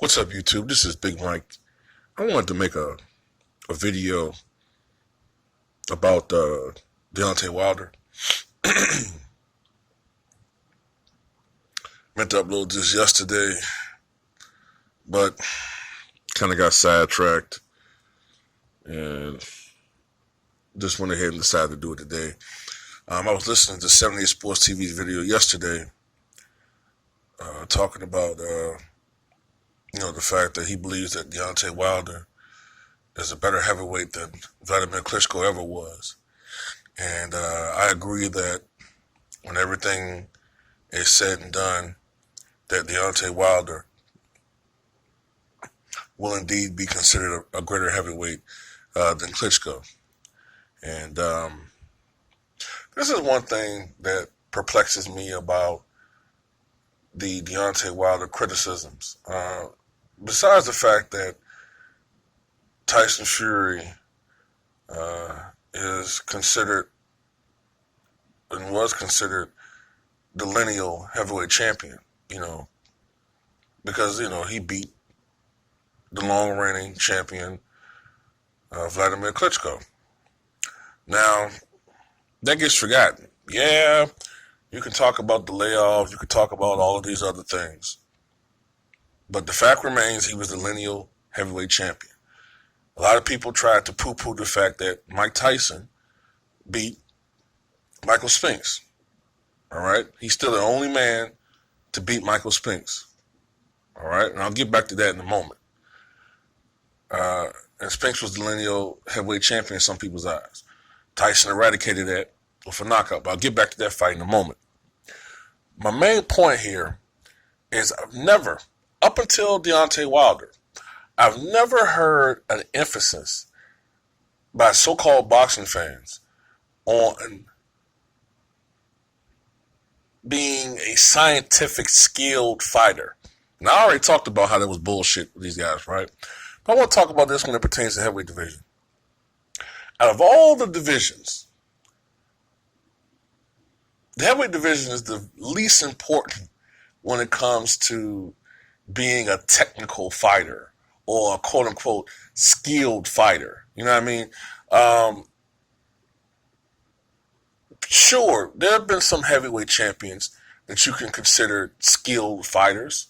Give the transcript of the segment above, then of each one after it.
What's up, YouTube? This is Big Mike. I wanted to make a video about Deontay Wilder. Meant to upload this yesterday, but kind of got sidetracked and just went ahead and decided to do it today. I was listening to 78 Sports TV's video yesterday, talking about the fact that he believes that Deontay Wilder is a better heavyweight than Vladimir Klitschko ever was. And I agree that when everything is said and done, that Deontay Wilder will indeed be considered a greater heavyweight than Klitschko. And this is one thing that perplexes me about the Deontay Wilder criticisms. Besides the fact that Tyson Fury is considered and was considered the lineal heavyweight champion, because, he beat the long reigning champion, Vladimir Klitschko. Now, that gets forgotten. Yeah, you can talk about the layoff, you can talk about all of these other things. But the fact remains he was the lineal heavyweight champion. A lot of people tried to poo-poo the fact that Mike Tyson beat Michael Spinks. All right? He's still the only man to beat Michael Spinks. All right? And I'll get back to that in a moment. And Spinks was the lineal heavyweight champion in some people's eyes. Tyson eradicated that with a knockout. But I'll get back to that fight in a moment. My main point here is up until Deontay Wilder, I've never heard an emphasis by so-called boxing fans on being a scientific, skilled fighter. Now, I already talked about how that was bullshit with these guys, right? But I want to talk about this when it pertains to the heavyweight division. Out of all the divisions, the heavyweight division is the least important when it comes to being a technical fighter or a quote-unquote skilled fighter. You know what I mean? Sure, there have been some heavyweight champions that you can consider skilled fighters,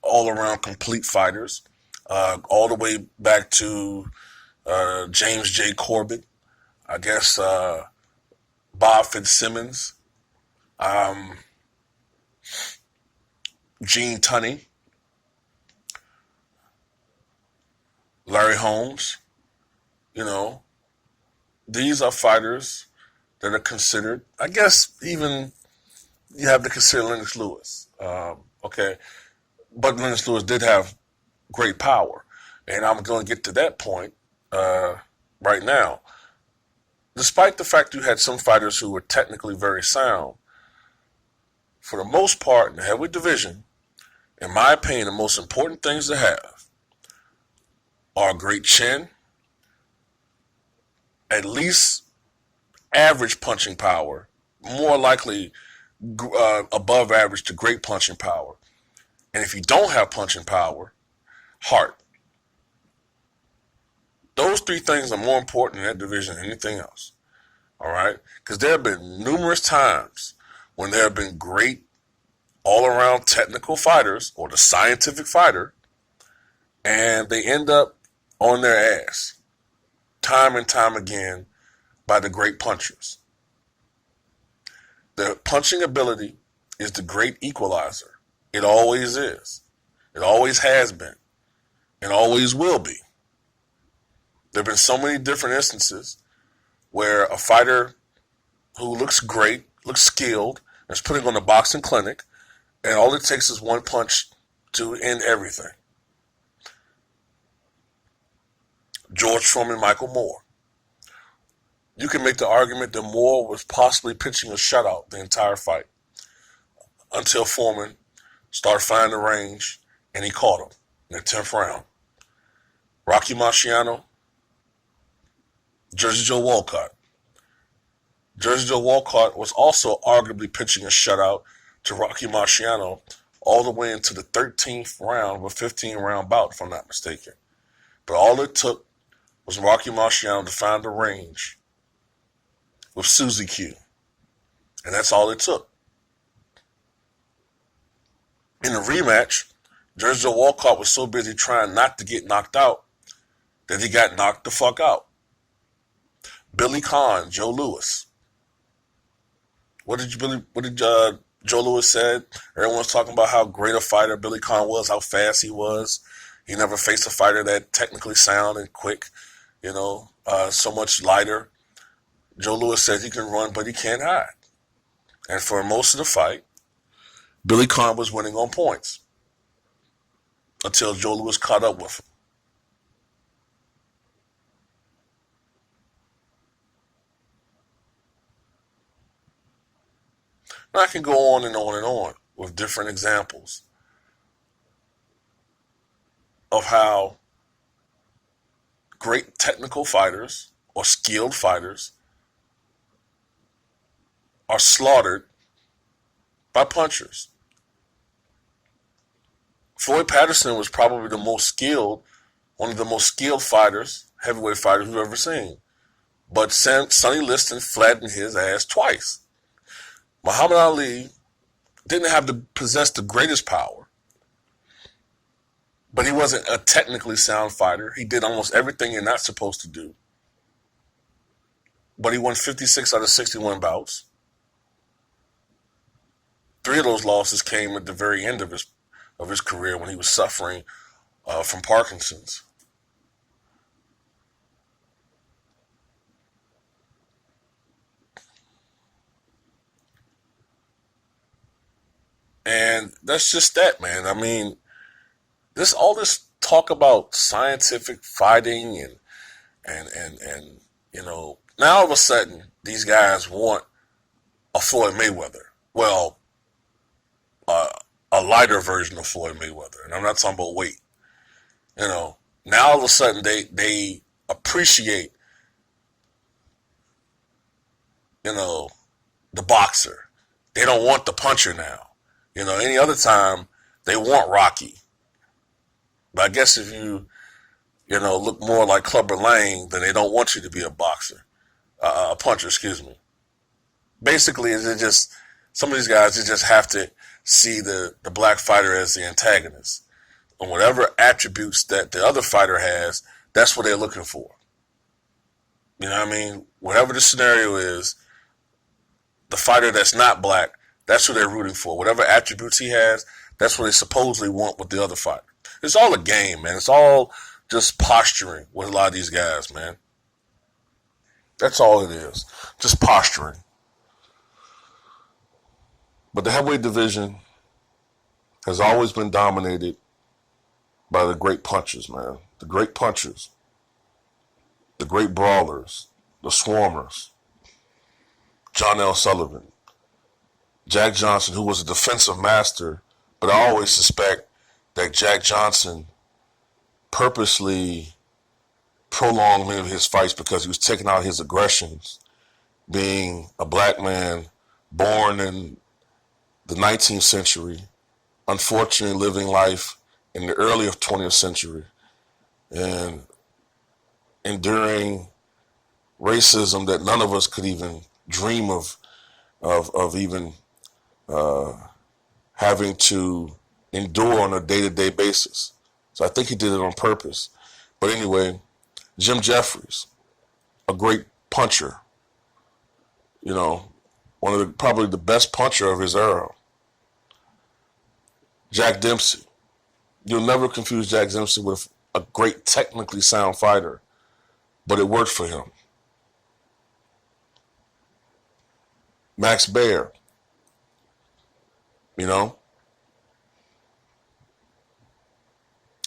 all-around complete fighters, all the way back to James J. Corbett, I guess Bob Fitzsimmons, Gene Tunney, Larry Holmes. These are fighters that are considered, I guess even you have to consider Lennox Lewis. Okay. But Lennox Lewis did have great power. And I'm going to get to that point right now. Despite the fact you had some fighters who were technically very sound, for the most part in the heavyweight division, in my opinion, the most important things to have are a great chin, at least average punching power, more likely above average to great punching power. And if you don't have punching power, heart. Those three things are more important in that division than anything else. All right? Because there have been numerous times when there have been great all-around technical fighters or the scientific fighter, and they end up on their ass time and time again by the great punchers. The punching ability is the great equalizer. It always is. It always has been. And always will be. There have been so many different instances where a fighter who looks great, looks skilled, is putting on a boxing clinic, and all it takes is one punch to end everything. George Foreman, Michael Moore. You can make the argument that Moore was possibly pitching a shutout the entire fight until Foreman started finding the range and he caught him in the 10th round. Rocky Marciano, Jersey Joe Walcott. Jersey Joe Walcott was also arguably pitching a shutout to Rocky Marciano all the way into the 13th round of a 15-round bout, if I'm not mistaken. But all it took was Rocky Marciano to find the range with Susie Q. And that's all it took. In the rematch, Jersey Joe Walcott was so busy trying not to get knocked out that he got knocked the fuck out. Billy Conn, Joe Louis. What did Joe Louis said? Everyone was talking about how great a fighter Billy Conn was, how fast he was. He never faced a fighter that technically sound and quick, so much lighter. Joe Louis said he can run, but he can't hide. And for most of the fight, Billy Conn was winning on points until Joe Louis caught up with him. Now I can go on and on and on with different examples of how great technical fighters or skilled fighters are slaughtered by punchers. Floyd Patterson was probably one of the most skilled fighters, heavyweight fighters we've ever seen. But Sonny Liston flattened his ass twice. Muhammad Ali didn't possess the greatest power, but he wasn't a technically sound fighter. He did almost everything you're not supposed to do. But he won 56 out of 61 bouts. 3 of those losses came at the very end of his career when he was suffering from Parkinson's. And that's just that, man. I mean, all this talk about scientific fighting and now all of a sudden these guys want a Floyd Mayweather. Well, a lighter version of Floyd Mayweather, and I'm not talking about weight. Now all of a sudden they appreciate the boxer. They don't want the puncher now. Any other time they want Rocky. But I guess if you look more like Clubber Lang, then they don't want you to be a boxer, a puncher, excuse me. Basically, some of these guys, they just have to see the black fighter as the antagonist. And whatever attributes that the other fighter has, that's what they're looking for. You know what I mean? Whatever the scenario is, the fighter that's not black, that's who they're rooting for. Whatever attributes he has, that's what they supposedly want with the other fighter. It's all a game, man. It's all just posturing with a lot of these guys, man. That's all it is. Just posturing. But the heavyweight division has always been dominated by the great punchers, man. The great punchers. The great brawlers. The swarmers. John L. Sullivan. Jack Johnson, who was a defensive master, but I always suspect that Jack Johnson purposely prolonged many of his fights because he was taking out his aggressions, being a black man born in the 19th century, unfortunately living life in the early 20th century, and enduring racism that none of us could even dream of even having to endure on a day-to-day basis. So I think he did it on purpose. But anyway, Jim Jeffries, a great puncher, probably the best puncher of his era. Jack Dempsey. You'll never confuse Jack Dempsey with a great technically sound fighter, but it worked for him. Max Baer,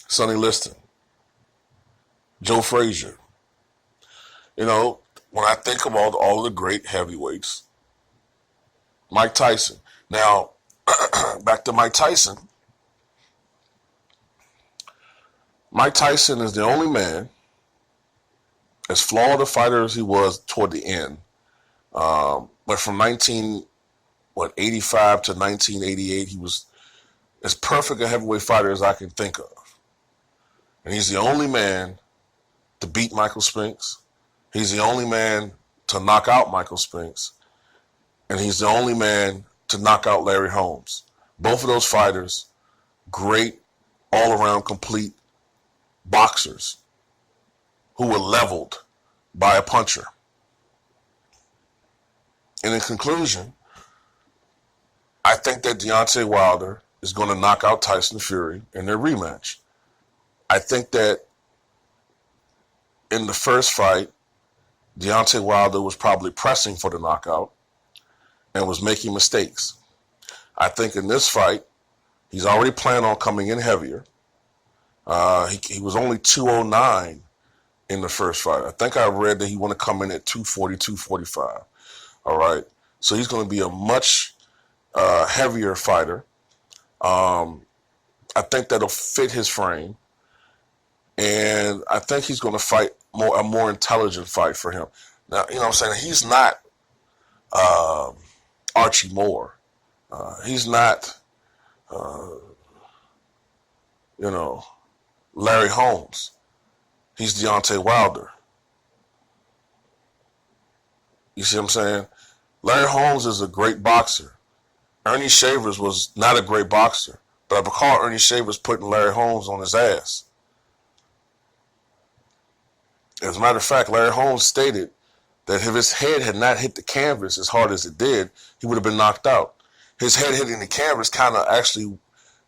Sonny Liston, Joe Frazier. When I think about all the great heavyweights, Mike Tyson. Now, back to Mike Tyson. Mike Tyson is the only man, as flawed a fighter as he was toward the end, but from 85 to 1988, he was as perfect a heavyweight fighter as I can think of. And he's the only man to beat Michael Spinks. He's the only man to knock out Michael Spinks. And he's the only man to knock out Larry Holmes. Both of those fighters, great, all-around, complete boxers who were leveled by a puncher. And in conclusion, I think that Deontay Wilder is going to knock out Tyson Fury in their rematch. I think that in the first fight, Deontay Wilder was probably pressing for the knockout and was making mistakes. I think in this fight, he's already planned on coming in heavier. He was only 209 in the first fight. I think I read that he want to come in at 240, 245. All right. So he's going to be a much heavier fighter. I think that'll fit his frame. And I think he's going to fight a more intelligent fight for him. Now, you know what I'm saying? He's not Archie Moore. He's not, Larry Holmes. He's Deontay Wilder. You see what I'm saying? Larry Holmes is a great boxer. Ernie Shavers was not a great boxer. But I recall Ernie Shavers putting Larry Holmes on his ass. As a matter of fact, Larry Holmes stated that if his head had not hit the canvas as hard as it did, he would have been knocked out. His head hitting the canvas kind of actually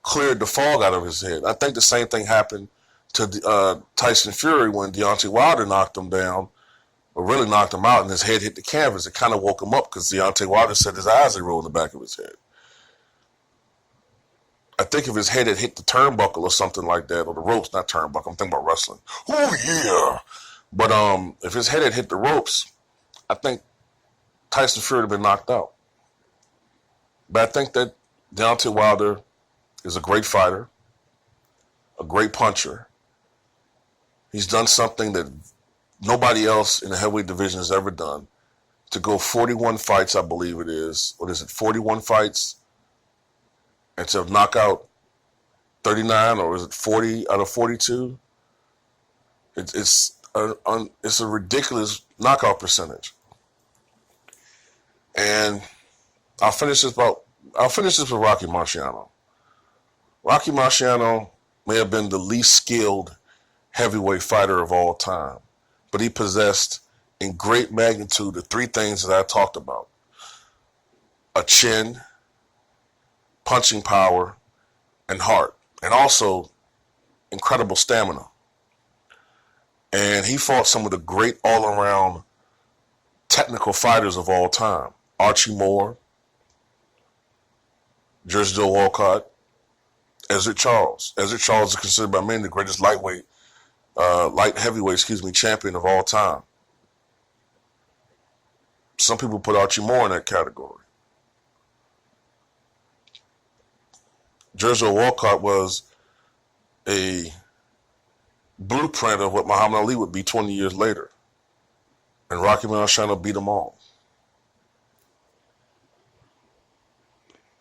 cleared the fog out of his head. I think the same thing happened to Tyson Fury when Deontay Wilder knocked him down, or really knocked him out, and his head hit the canvas. It kind of woke him up because Deontay Wilder said his eyes had rolled in the back of his head. I think if his head had hit the turnbuckle or something like that, or the ropes, not turnbuckle, I'm thinking about wrestling. Oh, yeah. But if his head had hit the ropes, I think Tyson Fury would have been knocked out. But I think that Deontay Wilder is a great fighter, a great puncher. He's done something that nobody else in the heavyweight division has ever done. To go 41 fights, I believe it is. What is it, 41 fights? And to knock out 39, or is it 40 out of 42? It's a ridiculous knockout percentage. And I'll finish this with Rocky Marciano. Rocky Marciano may have been the least skilled heavyweight fighter of all time, but he possessed in great magnitude the three things that I talked about: a chin, punching power, and heart, and also incredible stamina. And he fought some of the great all-around technical fighters of all time: Archie Moore, Jersey Joe Walcott, Ezzard Charles. Ezzard Charles is considered by many the greatest light heavyweight, champion of all time. Some people put Archie Moore in that category. Jersey Joe Walcott was a blueprint of what Muhammad Ali would be 20 years later. And Rocky Marciano beat them all.